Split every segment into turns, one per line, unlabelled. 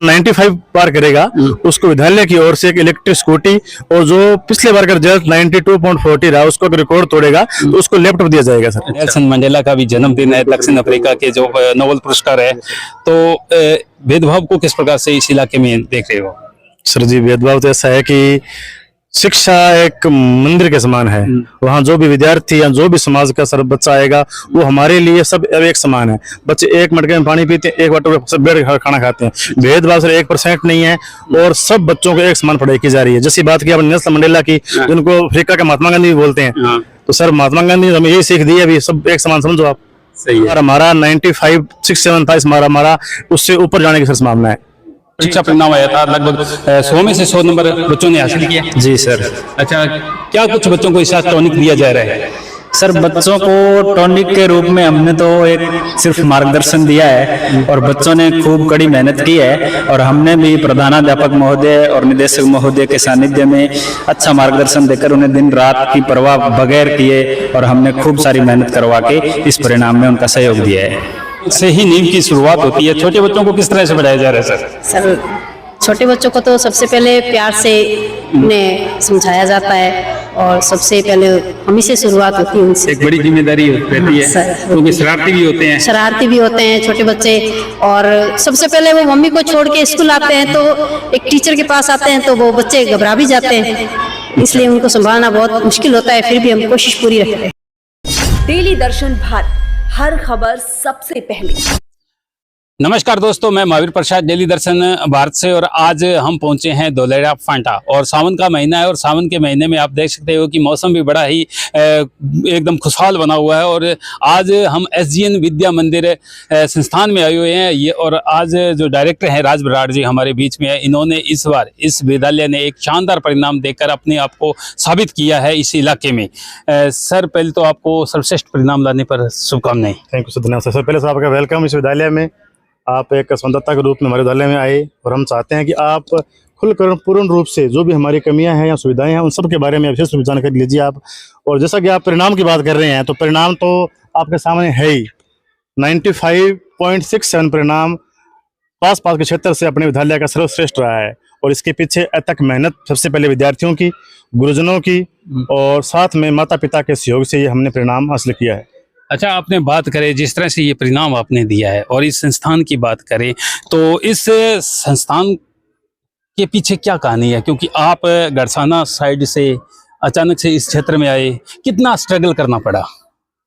95 पार करेगा उसको विद्यालय की ओर से एक इलेक्ट्रिक स्कूटी, और जो पिछले बार का रिजल्ट 92.40 रहा उसको रिकॉर्ड तोड़ेगा तो उसको लैपटॉप दिया जाएगा सर।
नेल्सन मंडेला का भी जन्मदिन है, दक्षिण अफ्रीका के जो नोबेल पुरस्कार है, तो भेदभाव को किस प्रकार से इस इलाके में देख रहे हो?
सर जी, भेदभाव तो ऐसा है कि शिक्षा एक मंदिर के समान है। वहाँ जो भी विद्यार्थी या जो भी समाज का सर बच्चा आएगा वो हमारे लिए सब एक समान है। बच्चे एक मटके में पानी पीते हैं, एक वाटर सब बैठ खाना खाते हैं। भेदभाव सर 1% नहीं है और सब बच्चों को एक समान पढ़ाई की जा रही है। जैसी बात की आपने नेल्सन मंडेला की, जिनको अफ्रीका का महात्मा गांधी भी बोलते हैं, तो सर महात्मा गांधी ने हमें यही सीख दी है, अभी सब एक समान समझो आप।
सही है।
और हमारा 9567 था, इस हमारा उससे ऊपर जाने की सर संभावना है।
परीक्षा परिणाम आया था, लगभग 100 में से 100 नंबर बच्चों ने हासिल किया।
जी सर।
अच्छा, क्या कुछ बच्चों को इस साथ टॉनिक दिया जा रहा है?
सर बच्चों को टॉनिक के रूप में हमने तो एक सिर्फ मार्गदर्शन दिया है और बच्चों ने खूब कड़ी मेहनत की है, और हमने भी प्रधानाध्यापक महोदय और निदेशक महोदय के सानिध्य में अच्छा मार्गदर्शन देकर उन्हें दिन रात की परवाह बगैर किए और हमने खूब सारी मेहनत करवा के इस परिणाम में उनका सहयोग दिया है।
से ही नींव की शुरुआत होती है। छोटे बच्चों को किस तरह से बढ़ाया जा रहा है सर?
सर छोटे बच्चों को तो सबसे पहले प्यार से उन्हें समझाया जाता है और सबसे पहले हम ही से शुरुआत होती है उनसे।
एक बड़ी जिम्मेदारी रहती है
सर।
क्योंकि शरारती भी होते हैं।
शरारती भी होते हैं छोटे बच्चे, और सबसे पहले वो मम्मी को छोड़ के स्कूल आते हैं तो एक टीचर के पास आते हैं तो वो बच्चे घबरा भी जाते हैं, इसलिए उनको संभालना बहुत मुश्किल होता है, फिर भी हम कोशिश पूरी रखते हैं।
डेली दर्शन भारत, हर खबर सबसे पहले।
नमस्कार दोस्तों, मैं महावीर प्रसाद, डेली दर्शन भारत से, और आज हम पहुंचे हैं धोलेरा फांटा। और सावन का महीना है और सावन के महीने में आप देख सकते हो कि मौसम भी बड़ा ही एकदम खुशहाल बना हुआ है। और आज हम SGN विद्या मंदिर संस्थान में आए हुए हैं ये, और आज जो डायरेक्टर हैं राज बराड़ जी हमारे बीच में है। इन्होंने इस बार इस विद्यालय ने एक शानदार परिणाम देकर अपने आप को साबित किया है इस इलाके में। सर, पहले तो आपको सर्वश्रेष्ठ परिणाम लाने पर शुभकामनाएं।
थैंक यू सर, धन्यवाद सर। पहले से आपका वेलकम इस विद्यालय में। आप एक संवाददाता के रूप में हमारे विद्यालय में आए और हम चाहते हैं कि आप खुलकर पूर्ण रूप से जो भी हमारी कमियां हैं या सुविधाएं हैं उन सब के बारे में विशेष रूप से जानकारी लीजिए आप। और जैसा कि आप परिणाम की बात कर रहे हैं तो परिणाम तो आपके सामने है ही। 95.67 परिणाम पास के क्षेत्र से अपने विद्यालय का सर्वश्रेष्ठ रहा है, और इसके पीछे अथक मेहनत सबसे पहले विद्यार्थियों की, गुरुजनों की और साथ में माता पिता के सहयोग से ये हमने परिणाम हासिल किया है।
अच्छा, आपने बात करें जिस तरह से ये परिणाम आपने दिया है और इस संस्थान की बात करें तो इस संस्थान के पीछे क्या कहानी है? क्योंकि आप गड़साना साइड से अचानक से इस क्षेत्र में आए, कितना स्ट्रगल करना पड़ा?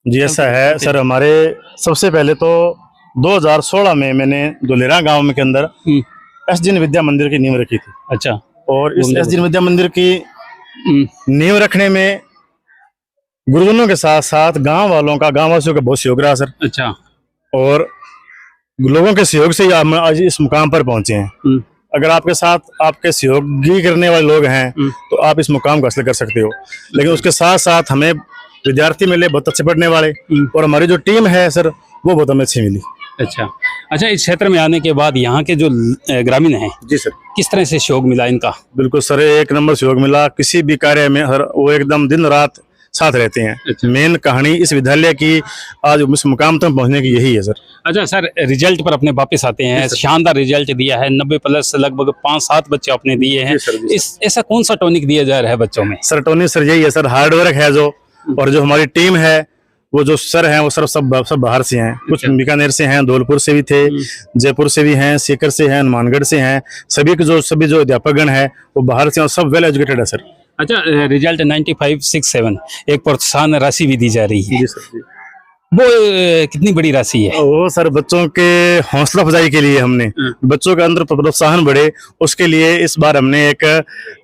जी ऐसा है सर, हमारे सबसे पहले तो 2016 में मैंने धोलेरा गांव में के अंदर SGN विद्या मंदिर की नींव रखी थी।
अच्छा।
और इस SGN विद्या मंदिर की नींव रखने में गुरुजनों के साथ साथ गांव वासियों का बहुत सहयोग रहा सर।
अच्छा।
और लोगों के सहयोग से ही हम आज इस मुकाम पर पहुंचे हैं। अगर आपके साथ आपके सहयोगी करने वाले लोग हैं तो आप इस मुकाम को हासिल कर सकते हो, लेकिन उसके साथ साथ हमें विद्यार्थी मिले बहुत अच्छे पढ़ने वाले, और हमारी जो टीम है सर वो बहुत हमें अच्छी मिली।
अच्छा। अच्छा, इस क्षेत्र में आने के बाद यहाँ के जो ग्रामीण हैं,
जी सर,
किस तरह से सहयोग मिला इनका?
बिल्कुल सर, एक नंबर सहयोग मिला। किसी भी कार्य में हर वो एकदम दिन रात साथ रहते हैं।
अच्छा।
मेन कहानी इस विद्यालय की आज इस मुकाम तक पहुंचने की यही है सर।
अच्छा सर, रिजल्ट पर अपने वापस आते हैं। शानदार रिजल्ट दिया है, 90+ लगभग 5-7 बच्चे आपने दिए हैं। इस ऐसा कौन सा टॉनिक दिया जा रहा है बच्चों में?
सर टॉनिक सर यही है सर, हार्डवर्क है जो, और जो हमारी टीम है वो जो सर हैं वो सर सब बाहर से हैं। कुछ बीकानेर से हैं, धौलपुर से भी थे, जयपुर से भी हैं, सीकर से हैं, हनुमानगढ़ से हैं। सभी जो अध्यापकगण हैं वो बाहर से और सब वेल एजुकेटेड है सर।
अच्छा, रिजल्ट 9567, एक प्रोत्साहन राशि भी दी जा रही है।
जी सर जी।
वो कितनी बड़ी राशि है?
वो सर बच्चों के हौसला अफजाई के लिए हमने, बच्चों के अंदर प्रोत्साहन बढ़े उसके लिए इस बार हमने एक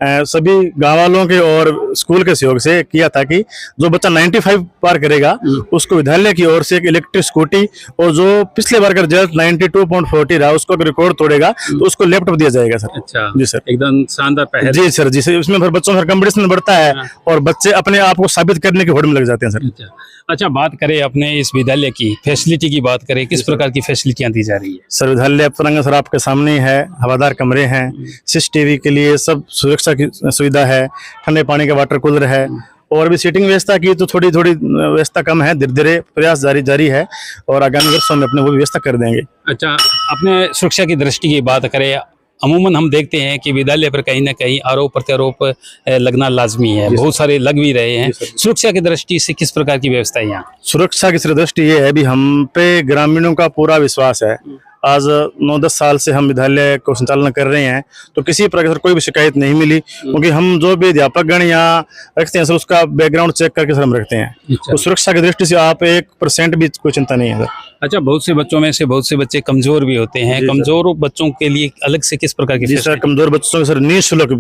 सभी गाँव वालों के और स्कूल के सहयोग से किया था कि जो बच्चा 95 पार करेगा उसको विद्यालय की ओर से एक इलेक्ट्रिक स्कूटी, और जो पिछले बार का रिजल्ट 92.40 रहा उसको रिकॉर्ड तोड़ेगा तो उसको लैपटॉप दिया जाएगा सर।
अच्छा
जी सर,
एकदम शानदार पहल।
जी सर जी सर, उसमें फिर बच्चों का कंपटीशन बढ़ता है और बच्चे अपने आप को साबित करने की होड़ में लग जाते हैं सर।
अच्छा, बात करें अपने इस विद्यालय की फैसिलिटी की बात करें, किस प्रकार की फैसिलिटियां दी जा रही है?
सर विद्यालय अपना सर आपके सामने ही है, हवादार कमरे हैं, CCTV के लिए सब सुरक्षा की सुविधा है, ठंडे पानी का वाटर कूलर है, और भी सीटिंग व्यवस्था की तो थोड़ी व्यवस्था कम है, धीरे धीरे प्रयास जारी है और आगामी वर्षों में अपने वो व्यवस्था कर देंगे।
अच्छा, अपने सुरक्षा की दृष्टि की बात करें, अमूमन हम देखते हैं कि विद्यालय पर कहीं ना कहीं आरोप प्रत्यारोप लगना लाजमी है, बहुत सारे लग भी रहे हैं। सुरक्षा की दृष्टि से किस प्रकार की व्यवस्था है यहाँ?
सुरक्षा की दृष्टि ये है, भी हम पे ग्रामीणों का पूरा विश्वास है। आज 9-10 साल से हम विद्यालय को संचालन कर रहे हैं, तो किसी प्रकार से कोई भी शिकायत नहीं मिली, क्योंकि हम जो भी अध्यापक गण यहाँ रखते हैं सर, उसका बैकग्राउंड चेक करके सर हम रखते हैं। तो सुरक्षा की दृष्टि से आप 1% भी कोई चिंता नहीं है सर।
अच्छा, बहुत से बच्चों में से बहुत से बच्चे कमजोर भी होते हैं, कमजोर बच्चों के लिए अलग से किस प्रकार की?
जी सर, कमजोर बच्चों के सर निःशुल्क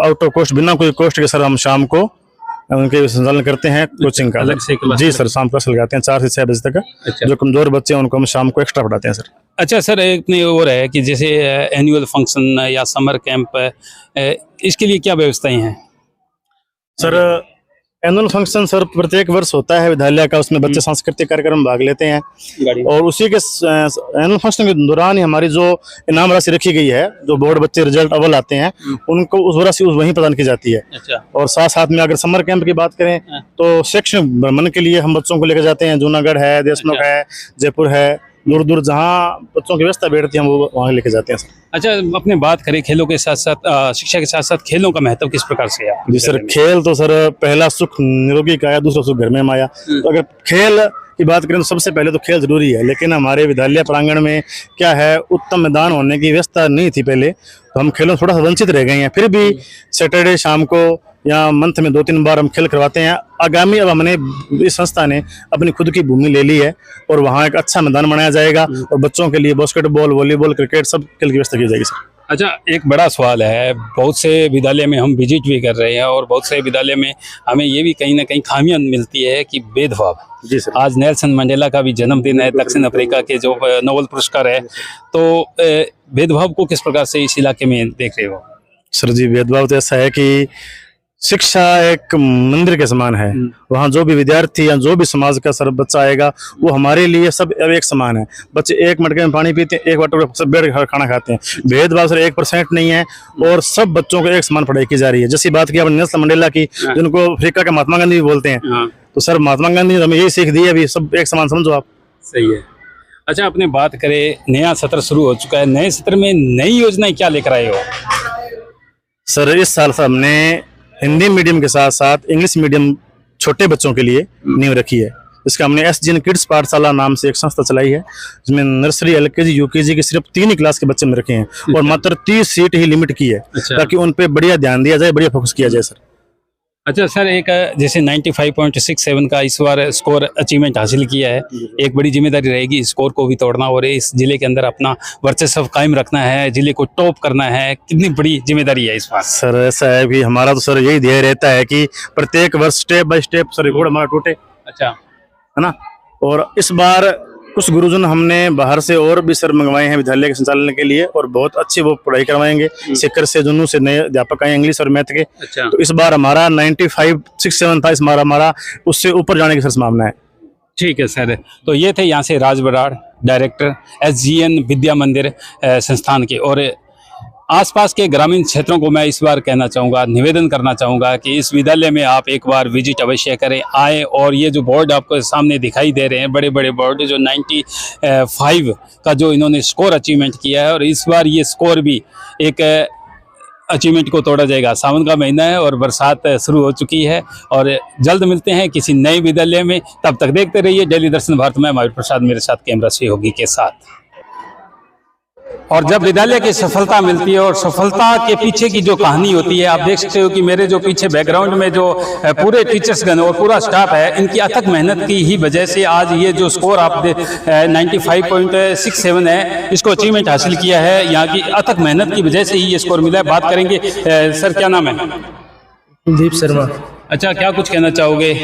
आउट ऑफ कॉस्ट, बिना कोई कॉस्ट के सर हम शाम को उनके संचालन करते हैं कोचिंग का
अलग से क्लास?
जी सर, शाम क्लास लगाते हैं 4 से 6 बजे तक।
अच्छा।
जो कमजोर बच्चे हैं उनको हम शाम को एक्स्ट्रा पढ़ाते हैं सर।
अच्छा सर, एक नहीं और है कि जैसे एनुअल फंक्शन या समर कैंप, इसके लिए क्या व्यवस्थाएं हैं
सर? एनुअल फंक्शन सर प्रत्येक वर्ष होता है विद्यालय का, उसमें बच्चे सांस्कृतिक कार्यक्रम भाग लेते हैं, और उसी के एनुअल फंक्शन के दौरान ही हमारी जो इनाम राशि रखी गई है, जो बोर्ड बच्चे रिजल्ट अव्वल आते हैं उनको उस राशि वहीं प्रदान की जाती है।
अच्छा।
और साथ साथ में अगर समर कैंप की बात करें तो शैक्षणिक भ्रमण के लिए हम बच्चों को लेकर जाते हैं। जूनागढ़ है, देशमुख है, जयपुर है, दूर दूर जहाँ बच्चों की व्यवस्था बैठती है हम वो वहाँ लेके जाते हैं सर।
अच्छा, अपने बात करें खेलों के साथ साथ शिक्षा के साथ साथ खेलों का महत्व किस प्रकार से है?
जी सर, खेल तो सर पहला सुख निरोगी का आया, दूसरा सुख घर में माया। तो अगर खेल की बात करें तो सबसे पहले तो खेल जरूरी है, लेकिन हमारे विद्यालय प्रांगण में क्या है, उत्तम मैदान होने की व्यवस्था नहीं थी पहले, तो हम खेलों थोड़ा सा वंचित रह गए हैं। फिर भी सैटरडे शाम को या मंथ में 2-3 बार हम खेल करवाते हैं। आगामी अब हमने इस संस्था ने अपनी खुद की भूमि ले ली है, और वहाँ एक अच्छा मैदान बनाया जाएगा, और बच्चों के लिए बास्केटबॉल, वॉलीबॉल, क्रिकेट सब खेल की व्यवस्था की जाएगी सर।
अच्छा, एक बड़ा सवाल है, बहुत से विद्यालय में हम विजिट भी कर रहे हैं और बहुत से विद्यालय में हमें ये भी कहीं ना कहीं खामियां मिलती है कि भेदभाव।
जी सर।
आज नेल्सन मंडेला का भी जन्मदिन है, दक्षिण अफ्रीका के जो नोबेल पुरस्कार है, तो भेदभाव को किस प्रकार से इस इलाके में देख रहे हो?
सर जी, भेदभाव तो ऐसा है कि शिक्षा एक मंदिर के समान है। वहाँ जो भी विद्यार्थी या जो भी समाज का सर बच्चा आएगा, वो हमारे लिए सब एक समान है। बच्चे एक मटके में पानी पीते हैं, एक वाटर सब बैठ कर खाना खाते हैं। भेदभाव सर 1% नहीं है, और सब बच्चों को एक समान पढ़ाई की जा रही है। जैसी बात की आपने नेल्सन मंडेला की, जिनको अफ्रीका का महात्मा गांधी भी बोलते हैं, तो सर महात्मा गांधी ने हमें यही सीख दी है, अभी सब एक समान समझो आप।
सही है। अच्छा, अपने बात करें, नया सत्र शुरू हो चुका है, नए सत्र में नई योजनाएं क्या लेकर आए हो?
सर इस साल से हमने हिंदी मीडियम के साथ साथ इंग्लिश मीडियम छोटे बच्चों के लिए नींव रखी है। इसका हमने SGN किड्स पाठशाला नाम से एक संस्था चलाई है, जिसमें नर्सरी, LKG, UKG के सिर्फ 3 ही क्लास के बच्चे में रखे हैं, और मात्र 30 सीट ही लिमिट की है, ताकि उन पे बढ़िया ध्यान दिया जाए, बढ़िया फोकस किया जाए सर।
अच्छा सर, एक जैसे 95.67 का इस बार स्कोर अचीवमेंट हासिल किया है, एक बड़ी जिम्मेदारी रहेगी स्कोर को भी तोड़ना और इस जिले के अंदर अपना वर्चस्व कायम रखना है, जिले को टॉप करना है। कितनी बड़ी जिम्मेदारी है इस बार?
सर ऐसा है कि हमारा तो सर यही ध्येय रहता है कि प्रत्येक वर्ष step by step sir record हमारा टूटे।
अच्छा,
है ना। और इस बार कुछ गुरुजन हमने बाहर से और भी सर मंगवाए हैं विद्यालय के संचालन के लिए, और बहुत अच्छी वो पढ़ाई करवाएंगे। सिक्कर से, जुनू से नए अध्यापक आए इंग्लिश और मैथ के।
अच्छा।
तो इस बार हमारा 9567 था, इस बार हमारा उससे ऊपर जाने की सर संभावना है।
ठीक है सर। तो ये थे यहाँ से राज बराड़, डायरेक्टर SGN विद्या मंदिर संस्थान के। और आसपास के ग्रामीण क्षेत्रों को मैं इस बार कहना चाहूँगा, निवेदन करना चाहूँगा कि इस विद्यालय में आप एक बार विजिट अवश्य करें, आए। और ये जो बोर्ड आपको सामने दिखाई दे रहे हैं, बड़े बड़े बोर्ड, जो 95 का जो इन्होंने स्कोर अचीवमेंट किया है, और इस बार ये स्कोर भी एक अचीवमेंट को तोड़ा जाएगा। सावन का महीना है और बरसात शुरू हो चुकी है, और जल्द मिलते हैं किसी नए विद्यालय में। तब तक देखते रहिए डेली दर्शन भारत में। महावीर प्रसाद मेरे साथ, कैमरा सहयोगी के साथ। और जब विद्यालय की सफलता मिलती है और सफलता के पीछे की जो कहानी होती है, आप देख सकते हो कि मेरे जो पीछे बैकग्राउंड में जो पूरे टीचर्सगण और पूरा स्टाफ है, इनकी अथक मेहनत की ही वजह से आज ये जो स्कोर आप 95.67 है, इसको अचीवमेंट हासिल किया है। यहाँ की अथक मेहनत की वजह से ही ये स्कोर मिला है। बात करेंगे, सर क्या नाम है?
दीप शर्मा।
अच्छा, क्या कुछ कहना चाहोगे?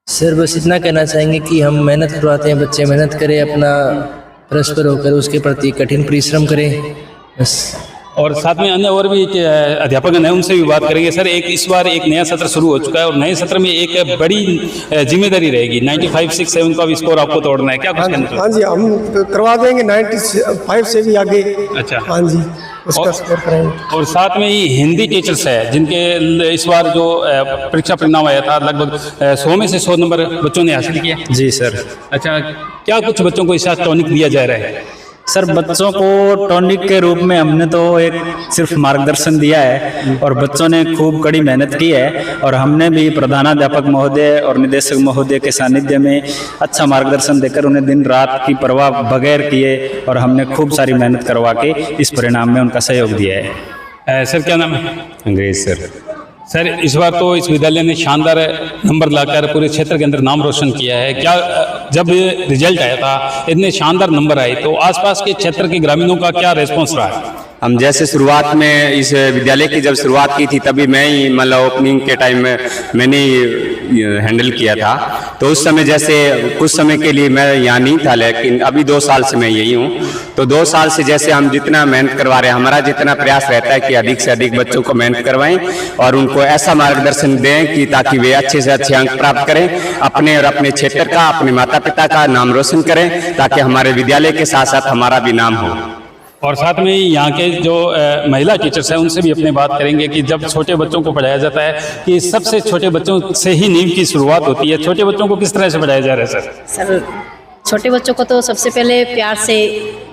सर बस इतना कहना चाहेंगे कि हम मेहनत करवाते हैं, बच्चे मेहनत करें, अपना परस्पर होकर उसके प्रति कठिन परिश्रम करें बस।
और साथ में अन्य और भी अध्यापक हैं, उनसे भी बात करेंगे। सर, एक इस बार एक नया सत्र शुरू हो चुका है, और नए सत्र में एक बड़ी जिम्मेदारी रहेगी। 9567 का भी स्कोर आपको तोड़ना है, क्या कुछ कहना चाहिए?
हाँ जी, हम करवा देंगे 95 से भी आगे।
अच्छा।
हाँ जी, उसका स्कोर करेंगे।
और साथ में ही हिंदी टीचर्स है, जिनके इस बार जो परीक्षा परिणाम आया था, लगभग 100 में से 100 नंबर बच्चों ने हासिल किया।
जी सर।
अच्छा, क्या कुछ बच्चों को इस साथ टॉनिक दिया जा रहा है?
सर बच्चों को टॉनिक के रूप में हमने तो एक सिर्फ मार्गदर्शन दिया है और बच्चों ने खूब कड़ी मेहनत की है और हमने भी प्रधानाध्यापक महोदय और निदेशक महोदय के सानिध्य में अच्छा मार्गदर्शन देकर उन्हें दिन रात की परवाह बगैर किए और हमने खूब सारी मेहनत करवा के इस परिणाम में उनका सहयोग दिया है।
सर क्या नाम है?
अंग्रेज सर।
सर इस बार तो इस विद्यालय ने शानदार नंबर लाकर पूरे क्षेत्र के अंदर नाम रोशन किया है। क्या जब रिजल्ट आया था इतने शानदार नंबर आए तो आसपास के क्षेत्र के ग्रामीणों का क्या रिस्पॉन्स रहा है?
हम जैसे शुरुआत में इस विद्यालय की जब शुरुआत की थी तभी मैं ही मतलब ओपनिंग के टाइम में मैंने ही हैंडल किया था। तो उस समय जैसे कुछ समय के लिए मैं यहाँ नहीं था, लेकिन अभी 2 साल से मैं यही हूँ। तो 2 साल से जैसे हम जितना मेहनत करवा रहे हैं, हमारा जितना प्रयास रहता है कि अधिक से अधिक बच्चों को मेहनत करवाएं और उनको ऐसा मार्गदर्शन दें कि ताकि वे अच्छे से अच्छे अंक प्राप्त करें, अपने और अपने क्षेत्र का, अपने माता पिता का नाम रोशन करें, ताकि हमारे विद्यालय के साथ साथ हमारा भी नाम हो।
और साथ में यहाँ के जो महिला टीचर्स हैं उनसे भी अपने बात करेंगे कि जब छोटे बच्चों को पढ़ाया जाता है कि सबसे छोटे बच्चों से ही नींव की शुरुआत होती है, छोटे बच्चों को किस तरह से पढ़ाया जा रहा है?
सर छोटे बच्चों को तो सबसे पहले प्यार से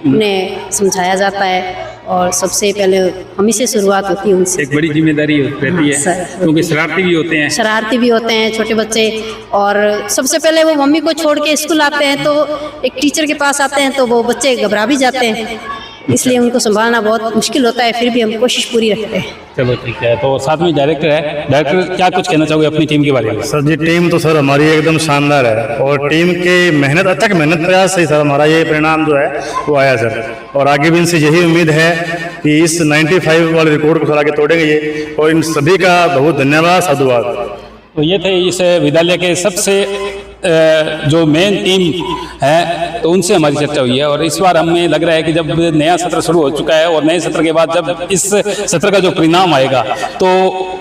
उन्हें समझाया जाता है और सबसे पहले हम ही से शुरुआत होती है उनसे।
एक बड़ी जिम्मेदारी रहती है क्योंकि शरारती भी होते हैं।
शरारती भी होते हैं छोटे बच्चे, और सबसे पहले वो मम्मी को छोड़ के स्कूल आते हैं तो एक टीचर के पास आते हैं तो वो बच्चे घबरा भी जाते हैं, इसलिए उनको संभालना बहुत मुश्किल होता है, फिर भी हम कोशिश पूरी रखते हैं।
चलो ठीक है। तो साथ में डायरेक्टर है, डायरेक्टर क्या कुछ कहना चाहोगे अपनी टीम के बारे में?
सर जी टीम तो सर हमारी एकदम शानदार है और टीम के मेहनत अथक मेहनत प्रयास से सर हमारा ये परिणाम जो है वो आया सर, और आगे भी इनसे यही उम्मीद है कि इस 95 वाले रिकॉर्ड को सर आगे तोड़ेंगे ये, और इन सभी का बहुत धन्यवाद, साधुवाद।
तो ये थे इस विद्यालय के सबसे जो मेन टीम है, तो उनसे हमारी चर्चा हुई है। और इस बार हमें लग रहा है कि जब नया सत्र शुरू हो चुका है और नए सत्र के बाद जब इस सत्र का जो परिणाम आएगा तो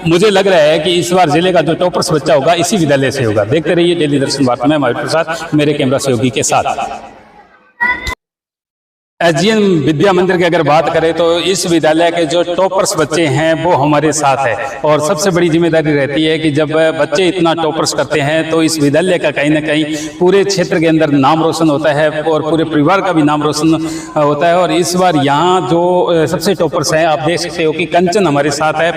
मुझे लग रहा है कि इस बार जिले का जो टॉपर्स बच्चा होगा इसी विद्यालय से होगा। देखते रहिए डेली दर्शन वार्ता में महावीर प्रसाद मेरे कैमरा सहयोगी के साथ। SGN विद्या मंदिर की अगर बात करें तो इस विद्यालय के जो टॉपर्स बच्चे हैं वो हमारे साथ है, और सबसे बड़ी जिम्मेदारी रहती है कि जब बच्चे इतना टॉपर्स करते हैं तो इस विद्यालय का कहीं ना कहीं पूरे क्षेत्र के अंदर नाम रोशन होता है और पूरे परिवार का भी नाम रोशन होता है। और इस बार यहाँ जो सबसे टॉपर्स हैं आप देख सकते हो कि कंचन हमारे साथ है,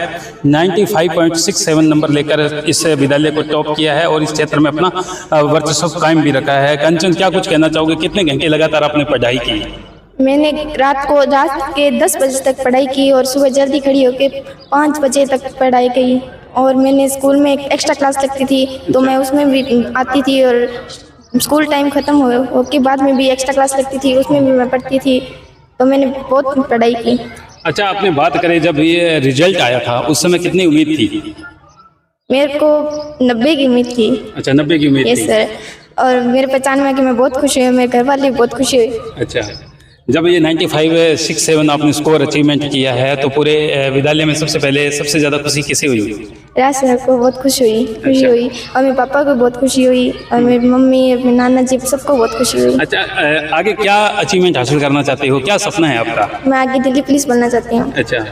95.67 नंबर लेकर इस विद्यालय को टॉप किया है और इस क्षेत्र में अपना वर्चस्व कायम भी रखा है। कंचन क्या कुछ कहना चाहोगे, कितने घंटे लगातार आपने पढ़ाई की?
मैंने रात के 10 बजे तक पढ़ाई की और सुबह जल्दी खड़ी होकर 5 बजे तक पढ़ाई की, और मैंने स्कूल में एक एक्स्ट्रा क्लास लगती थी तो मैं उसमें भी आती थी, और स्कूल टाइम ख़त्म हो के बाद में भी एक्स्ट्रा क्लास लगती थी उसमें भी मैं पढ़ती थी, तो मैंने बहुत पढ़ाई की।
अच्छा, आपने बात करें जब ये रिजल्ट आया था उस समय कितनी उम्मीद थी?
मेरे को 90 की उम्मीद थी।
अच्छा, 90 की उम्मीद थी।
यस सर, और मेरे पहचान में कि मैं बहुत खुश हुई, मेरे घर वाले बहुत खुश हुए।
अच्छा, जब ये 95.67 आपने स्कोर अचीवमेंट किया है तो पूरे विद्यालय में सबसे पहले सबसे ज़्यादा खुशी किसे हुई?
राज सर को बहुत खुशी हुई और मेरे पापा को बहुत खुशी हुई और मेरी मम्मी मेरे नाना जी सबको बहुत खुशी हुई।
अच्छा, आगे क्या अचीवमेंट हासिल करना चाहते हो, क्या सपना है आपका?
मैं आगे दिल्ली पुलिस बनना चाहती हूँ।
अच्छा,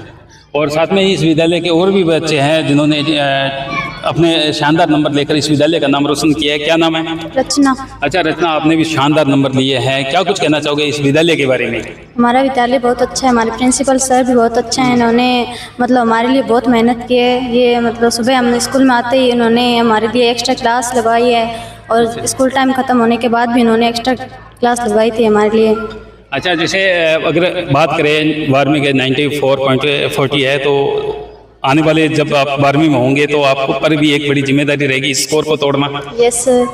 और साथ में इस विद्यालय के और भी बच्चे हैं जिन्होंने अपने शानदार नंबर लेकर इस विद्यालय का नाम रोशन किया है। क्या नाम है?
रचना।
अच्छा रचना, आपने भी शानदार नंबर लिए हैं, क्या कुछ कहना चाहोगे इस विद्यालय के बारे में?
हमारा विद्यालय बहुत अच्छा है, हमारे प्रिंसिपल सर भी बहुत अच्छे हैं, इन्होंने मतलब हमारे लिए बहुत मेहनत की है। ये मतलब सुबह हम स्कूल में आते ही इन्होंने हमारे लिए एक्स्ट्रा क्लास लगवाई है और स्कूल टाइम ख़त्म होने के बाद भी इन्होंने एक्स्ट्रा क्लास लगवाई थी हमारे लिए।
अच्छा, जैसे अगर बात करें 12वीं के 94.40 है तो आने वाले जब आप 12वीं में होंगे तो आपको पर भी एक बड़ी जिम्मेदारी रहेगी इस स्कोर को तोड़ना।
Yes sir.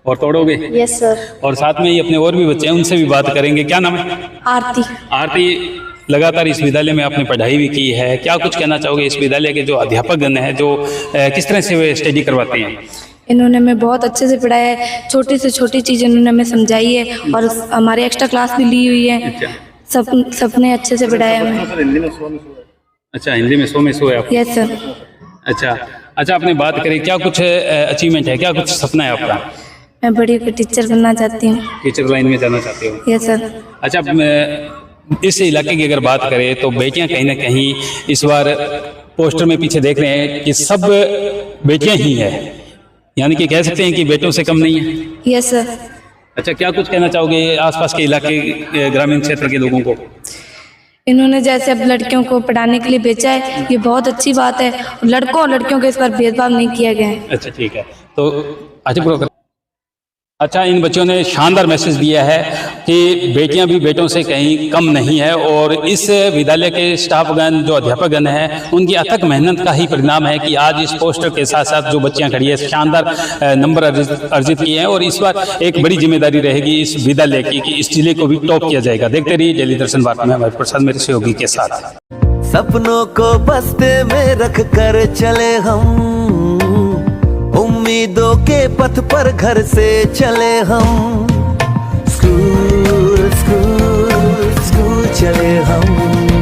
और तोड़ोगे?
Yes sir.
और साथ में ही अपने और भी बच्चे हैं उनसे भी बात करेंगे। क्या नाम है?
आरती।
आरती, लगातार इस विद्यालय में आपने पढ़ाई भी की है, क्या कुछ कहना चाहोगे इस विद्यालय के जो अध्यापक गण हैं जो किस तरह से वे स्टडी करवाते हैं?
इन्होंने हमें बहुत अच्छे से पढ़ाया है, छोटी से छोटी चीज़ इन्होंने हमें समझाई है और हमारे एक्स्ट्रा क्लास भी ली हुई है। सबने अच्छे से पढ़ाया हमें।
अच्छा, हिंदी में 100 में 100 है आप?
Yes sir.
अच्छा, आपने बात करी, क्या कुछ अचीवमेंट है, क्या कुछ सपना है आपका?
मैं बड़ी होकर टीचर बनना चाहती हूँ।
टीचर लाइन में जाना चाहते हो?
Yes sir.
अच्छा, इस इलाके की अगर बात करें तो बेटियां कहीं ना कहीं इस बार पोस्टर में पीछे देख रहे हैं कि सब बेटियां ही हैं, यानी कि कह सकते हैं कि बेटों से कम नहीं है।
Yes sir.
अच्छा, क्या कुछ कहना चाहोगे आसपास के इलाके ग्रामीण क्षेत्र के लोगों को?
इन्होंने जैसे अब लड़कियों को पढ़ाने के लिए भेजा है, ये बहुत अच्छी बात है। लड़कों और लड़कियों के इस पर भेदभाव नहीं किया गया है।
अच्छा, ठीक है। तो अच्छा, इन बच्चों ने शानदार मैसेज दिया है कि बेटियां भी बेटों से कहीं कम नहीं है और इस विद्यालय के स्टाफगण जो अध्यापकगण हैं उनकी अथक मेहनत का ही परिणाम है कि आज इस पोस्टर के साथ साथ जो बच्चियां खड़ी है शानदार नंबर अर्जित किए हैं। और इस बार एक बड़ी जिम्मेदारी रहेगी इस विद्यालय की कि इस जिले को भी टॉप किया जाएगा। देखते रहिए डेली दर्शन वार्ता में हमारे प्रसाद मेरे सहयोगी के साथ।
सपनों को बस्ते में रख कर चले हम, उम्मीदों के पथ पर घर से चले हम, स्कूल स्कूल स्कूल चले हम।